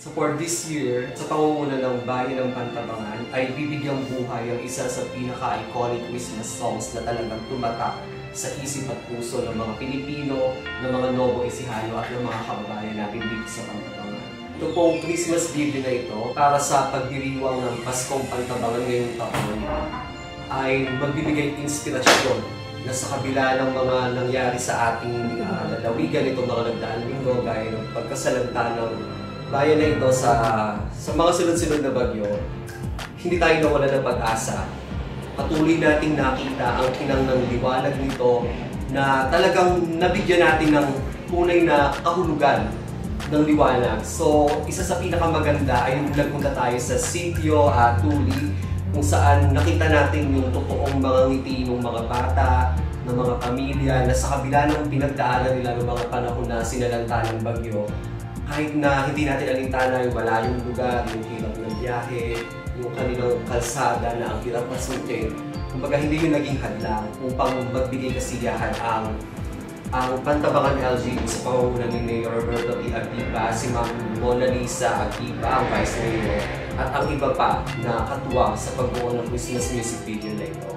So for this year, sa pangunguna ng Bayan ng Pantabangan, ay bibigyang buhay ang isa sa pinaka-iconic Christmas songs na talagang tumatak sa isip at puso ng mga Pilipino, ng mga Novo Ecijano at ng mga kababayan natin dito sa Pantabangan. Ito pong Christmas video na ito para sa pagdiriwang ng Paskong Pantabangan ngayong taon ay magbibigay inspirasyon na sa kabila ng mga nangyari sa ating lalawigan itong mga nagdaang linggo gaya ng pagkasalanta ng bayan na ito sa mga sunod-sunod na bagyo, hindi tayo nawala ng pag-asa. Patuloy nating nakita ang kinang ng liwanag nito na talagang nabigyan natin ng tunay na kahulugan ng liwanag. So, isa sa pinakamaganda ay yung nagpunta tayo sa sitio Tuli, kung saan nakita natin yung totoong mga ngiti ng mga bata, ng mga pamilya na sa kabila ng pinagdaanan nila ng mga panahon na sinalanta ng bagyo, kahit na hindi natin alintana yung malayong lugar, yung hirap ng biyahe, yung kanilang kalsada na ang hirap masukin, kumbaga hindi yung naging hadlang upang magbigay kasiyahan ang Pantabangan LGU sa pamumuno ni Mayor Roberto P. Aguipa, si Ma'am Mona Lisa Aguipa, ang Vice Mayor, at ang iba pa na katuwang sa pagbuo ng Christmas music video na ito.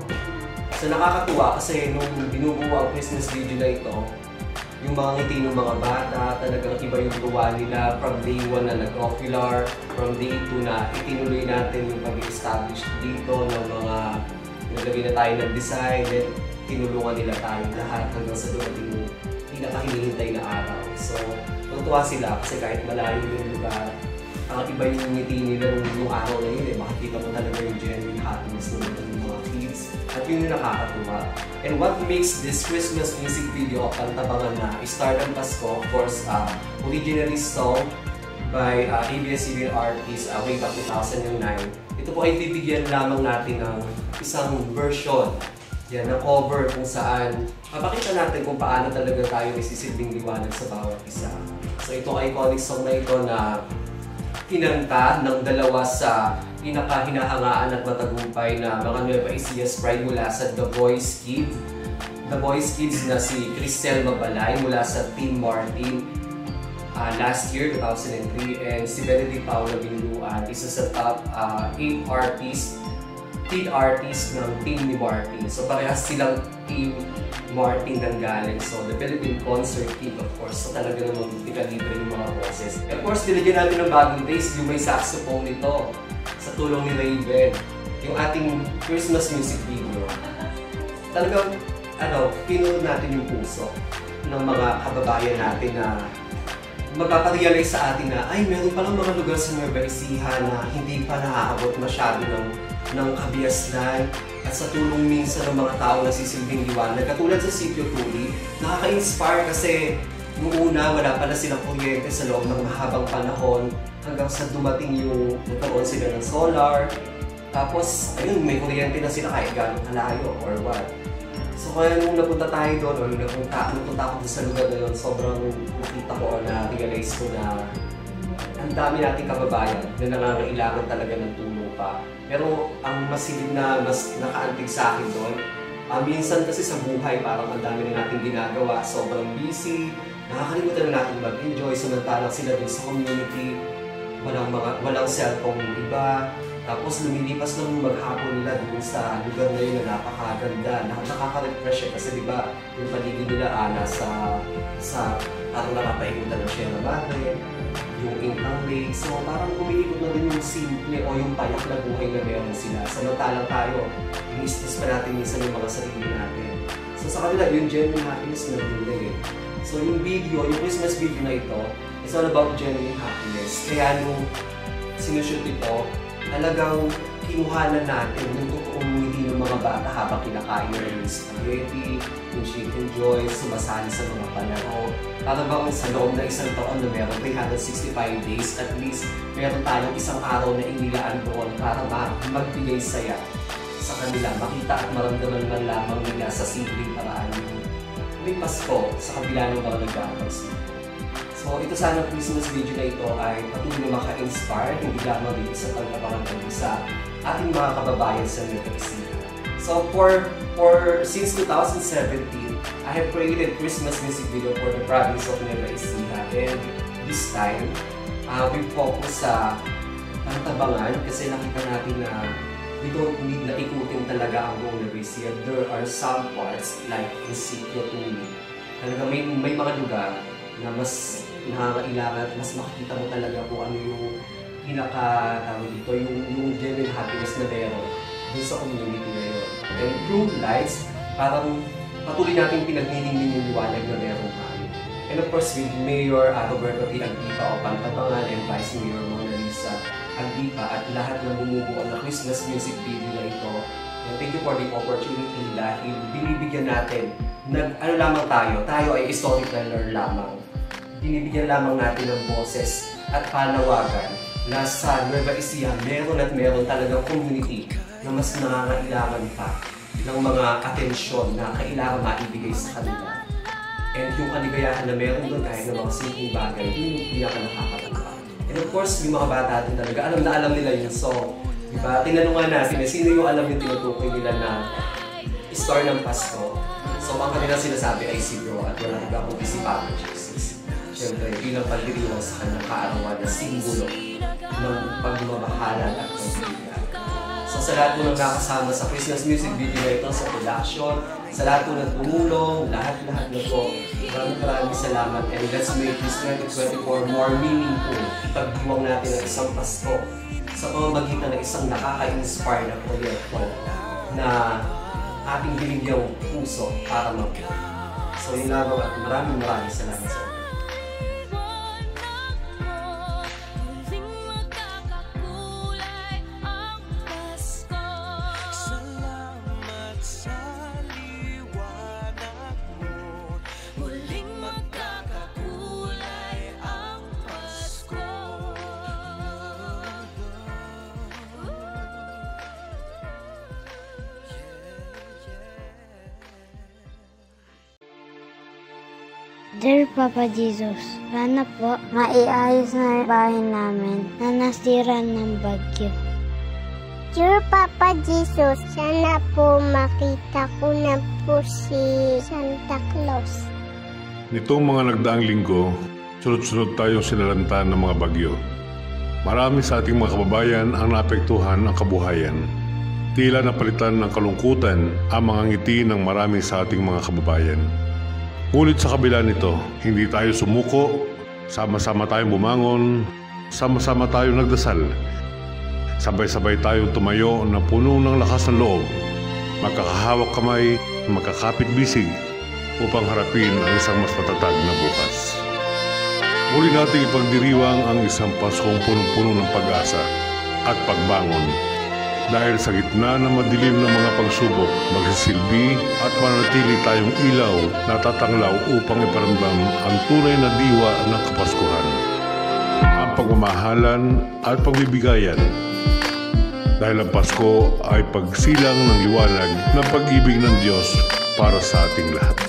So nakakatuwa kasi nung binubuo ang Christmas video na ito, yung mga ngiti ng mga bata, talagang iba yung tuwa nila from day 1 na nag-ocular, from day 2 na itinuloy natin yung pag-establish dito ng mga nilagay na tayo ng design, then tinulungan nila tayo lahat hanggang sa dumating yung pinakahinihintay na araw. So, tuwa sila kasi kahit malayo yung lugar, ang iba yung ngiti nila nung araw na yun, makikita mo talaga yung genuine happiness ng mga kids. At yun yung nakakatuwa. And what makes this Christmas music video of Pantabangan na Stardom Pasko, of course, originally song by ABS-CBN artist way back 2009. Ito po ay bibigyan lamang natin ng isang version na cover kung saan mapakita natin kung paano talaga tayo isisilbing liwanag sa bawat isa. So itong iconic song na ito na kinanta ng dalawa sa pinaka-hinahangaan at matagumpay na mga Nueva Ecija Pride mula sa The Voice Kids. The Voice Kids na si Cristel Mabalay mula sa Team Martin last year, 2003, and si Benedict Paula Binduan, isa sa top 8 teen artist ng Team ni Martin. So parehas silang Team Martin ng galing. So the Philippine Concert Team, of course, so talaga namang tikalibre yung mga boses. Of course, nilagyan natin ng bagong bass, yung may saxophone nito sa tulong ni Raven. Yung ating Christmas music video. Talagang, pinuno natin yung puso ng mga kababayan natin na magpaparealize sa atin na ay meron palang mga lugar sa Nueva Ecija na hindi pa naaabot masyado ng kabiasnan at sa tulong minsan ng mga tao na sisilbing liwanag. Katulad sa Sitio Tuli, nakaka-inspire kasi noong una wala pala silang kuryente sa loob ng mahabang panahon hanggang sa dumating yung nagkaroon sila ng solar. Tapos, ayun, may kuryente na sila kahit gano'ng kalayo or what. So kaya nung napunta tayo doon o nung napunta ako sa lugar na yun, sobrang nakita ko o na-realize ko na ang dami nating kababayan na nangangailangan talaga ng tulong pa. Pero ang masilid na mas nakaantig sa akin doon, minsan kasi sa buhay parang ang dami na natin ginagawa, sobrang busy, nakakalimutan na natin mag-enjoy, samantalang sila din sa community, walang cellphone ng iba. Tapos lumilipas lang yung maghapon nila doon sa lugar na yun na napakaganda, nakaka-refresh kasi diba yung paligid nila nasa parang nakapaikutan ng Sierra Madre, yung Incang Lake. So parang umiikot na din yung simple o yung payak na buhay na meron sila. Samantalang tayo, ini-stress pa natin minsan yung mga sarili natin. So sa kanila, yung genuine happiness na nila So yung video, yung Christmas video na ito, it's all about genuine happiness. Kaya nung sinushoot ito, talagang kinuhanan natin yung totoong ngiti ng mga bata habang kinakain nila yung spaghetti, yung chicken joy, sumasali sa mga palaro. Para bang sa loob na isang taon na meron 365 days, at least meron tayong isang araw na inilaan doon para magbigay saya sa kanila, makita at maramdaman man lamang nila sa simpleng paraan may Pasko sa kabila ng mga nagkakapagsin. So ito sana Christmas video na ito ay patuloy na maka-inspire, hindi lamang dito sa Pantabangan kundi sa ating mga kababayan sa Nueva Ecija. So since 2017, I have created Christmas music video for the province of Nueva Ecija, and this time, we focus sa pantabangan kasi nakita natin na we don't need na ikutin talaga ang buong Nuecia. There are some parts like in Sitio Tuli. Talaga may mga lugar na mas nakakailangan at mas makikita mo talaga kung ano yung pinaka-tawag dito, yung genuine happiness na meron dun sa community na yun. And through lights, parang patuloy natin pinagnilingin yung liwanag na meron tayo. And of course, with Mayor Roberto T. Agdipa o Pantabangan and Vice Mayor Mona Lisa Agdipa at lahat ng bumubuo na Christmas music video na ito. And thank you for the opportunity dahil binibigyan natin, ano lamang tayo ay storyteller lamang. Binibigyan lamang natin ng boses at panawagan na sa Nueva Ecija meron talagang community na mas nangangailangan pa ng mga atensyon na kailangan maibigay sa kanila. And yung kaligayahan na meron doon kahit ng mga simpleng bagay, yun yung pinaka-nakakatawa. And of course, yung mga bata natin talaga, alam nila yung song. Diba? Tinanungan natin na sino yung alam yung tinutukoy nila na story ng Pasko. So mga kanila sinasabi ay si Bro at wala iba kundi si Papa Jesus. Siyempre, bilang pagdiriwang sa kanyang kaarawan na simbolo ng pagmamahalan at pagbibigan. So sa lahat po ng nakasama sa Christmas music video na ito, sa production, sa lahat po ng tumulong, lahat-lahat na po, maraming salamat and let's make this 2024 more meaningful. Pagdiwang natin ang isang Pasko sa pamamagitan ng isang nakaka-inspire na proyekto na ating binigyang puso para mag-. So yun lang at maraming salamat sa inyo. Dear Papa Jesus, sana po maiayos na bahay namin na nasira ng bagyo. Dear Papa Jesus, sana po makita ko na po si Santa Claus. Nitong mga nagdaang linggo, sunod-sunod tayong sinalantan ng mga bagyo. Marami sa ating mga kababayan ang naapektuhan ng kabuhayan. Tila napalitan ng kalungkutan ang mga ngiti ng marami sa ating mga kababayan. Ngunit sa kabila nito, hindi tayo sumuko, sama-sama tayong bumangon, sama-sama tayong nagdasal. Sabay-sabay tayong tumayo na puno ng lakas ng loob, magkakahawak kamay, magkakapit bisig upang harapin ang isang mas matatag na bukas. Muli nating ipagdiriwang ang isang Paskong punong-puno ng pag-asa at pagbangon. Dahil sa gitna ng madilim ng mga pagsubok, magsisilbi at manatili tayong ilaw na tatanglaw upang iparamdam ang tunay na diwa ng Kapaskuhan. Ang pagmamahalan at pagbibigayan. Dahil ang Pasko ay pagsilang ng liwanag ng pag-ibig ng Diyos para sa ating lahat.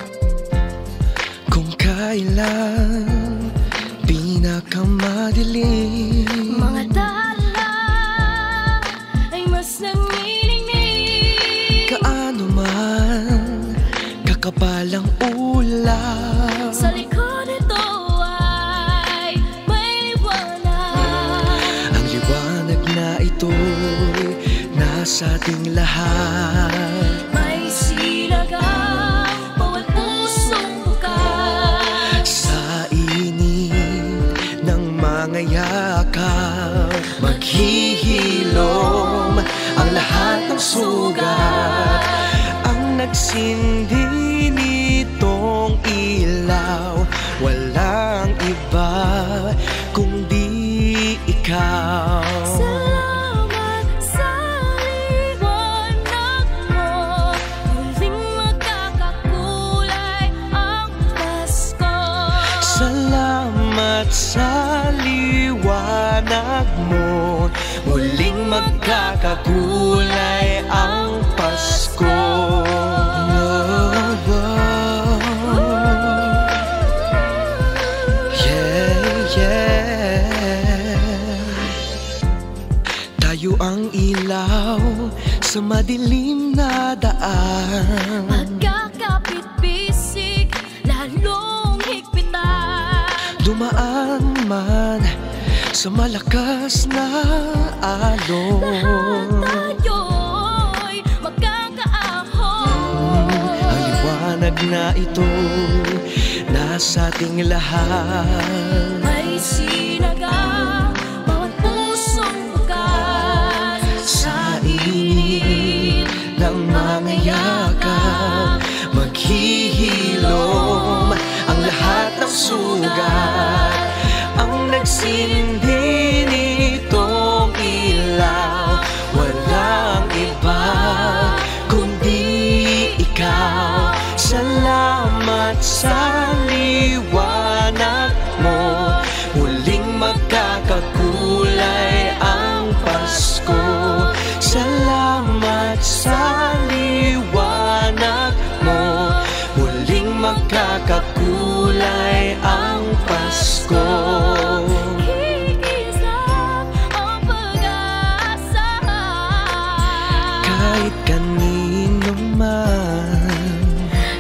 Kung kailan pinakamadilim, mga kaano man kakapalang ulap, sa likod nito ay may liwanag. Ang liwanag na ito'y nasa ating lahat. May silagang bawat pusong bukas. Sa init ng mga yakap, maghihilom ang lahat ng sugat. Ang nagsindi nitong ilaw, walang iba kundi ikaw. Salamat sa liwanag mo, muling magkakakulay ang Pasko. Salamat sa liwanag mo, muling magkakakulay ang Pasko. Tayo ang ilaw sa madilim na daan, magkakapit-bisig, lalong higpitan. dumaan man sa malakas na alon. Tayo'y magkakaahon. Ang liwanag na ito nasa ating lahat. May sinaga bawat pusong bukas. Sa init ng mga yakap, maghihilom ang lahat ng sugat. Ang nagsindi nitong ilaw, walang iba kundi ikaw. Salamat sa liwanag mo, muling magkakakulay ang Pasko. Salamat sa liwanag mo, muling magkakakulay ang Pasko. Iisang ang pag-asa. Kahit kanino man,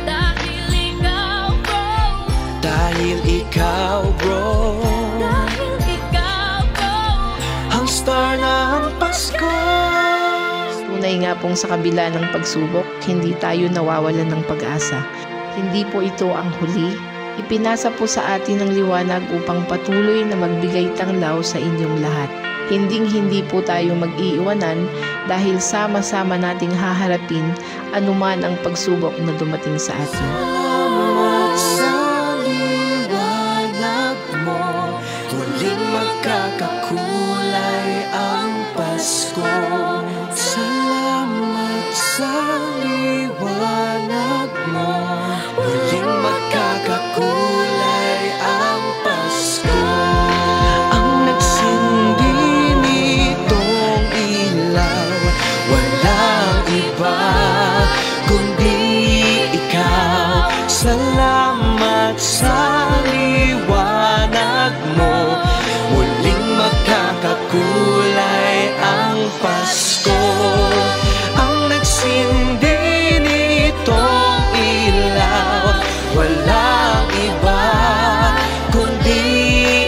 Dahil ikaw, bro. dahil ikaw bro, Dahil ikaw, bro. ang star ng Pasko. Tunay nga pong sa kabila ng pagsubok, hindi tayo nawawalan ng pag-asa. Hindi po ito ang huli. Ipinasa po sa atin ng liwanag upang patuloy na magbigay tanglaw sa inyong lahat. Hinding-hindi po tayo mag-iiwanan dahil sama-sama nating haharapin anuman ang pagsubok na dumating sa atin. Salamat sa liwanag mo, muling magkakakulay ang Pasko. Salamat sa liwanag mo, muling magkakakulay ang Pasko. Ang nagsindi nitong ilaw, walang iba kundi ikaw. Salamat sa liwanag mo, muling magkakakulay ang Pasko. Ang nagsindi nitong ilaw, walang iba kundi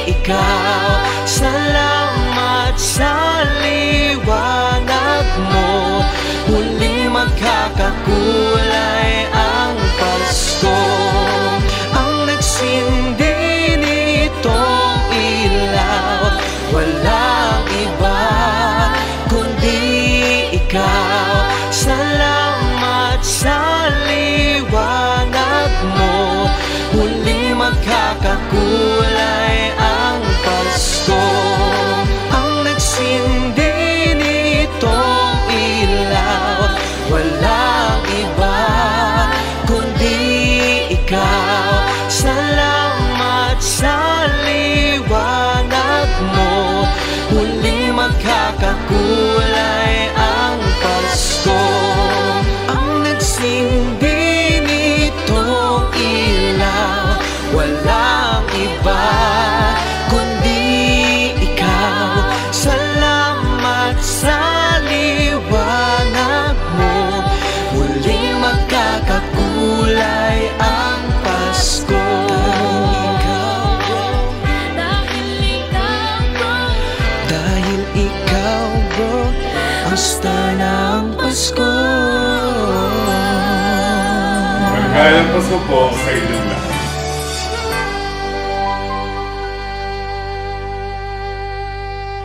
ikaw. Salamat sa liwanag mo, muling magkakakulay ang Pasko. Ang nagsindi nitong ilaw, walang iba kundi ikaw. Salamat sa liwanag mo, muling magkakakulay ang Pasko. Ang nagsindi nitong ilaw, walang iba kundi ikaw. Salamat sa liwanag mo, muling magkakakulay ang Pasko. Ang nagsindi nitong ilaw, walang iba kundi ikaw. Salamat sa liwanag mo, muling magkakakulay ang Pasko. Dahil ikaw bro, ang star ng Pasko. Magandang Pasko po sa inyong lahat.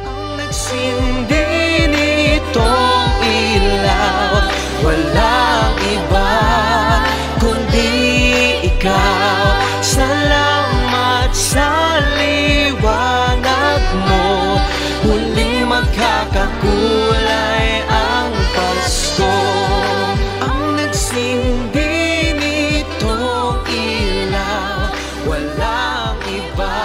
Ang nagsindi nitong ilaw, walang iba kundi ikaw. Salamat sa liwanag mo, muling magkakakulay ang Pasko. Ang nagsindi nitong ilaw, walang iba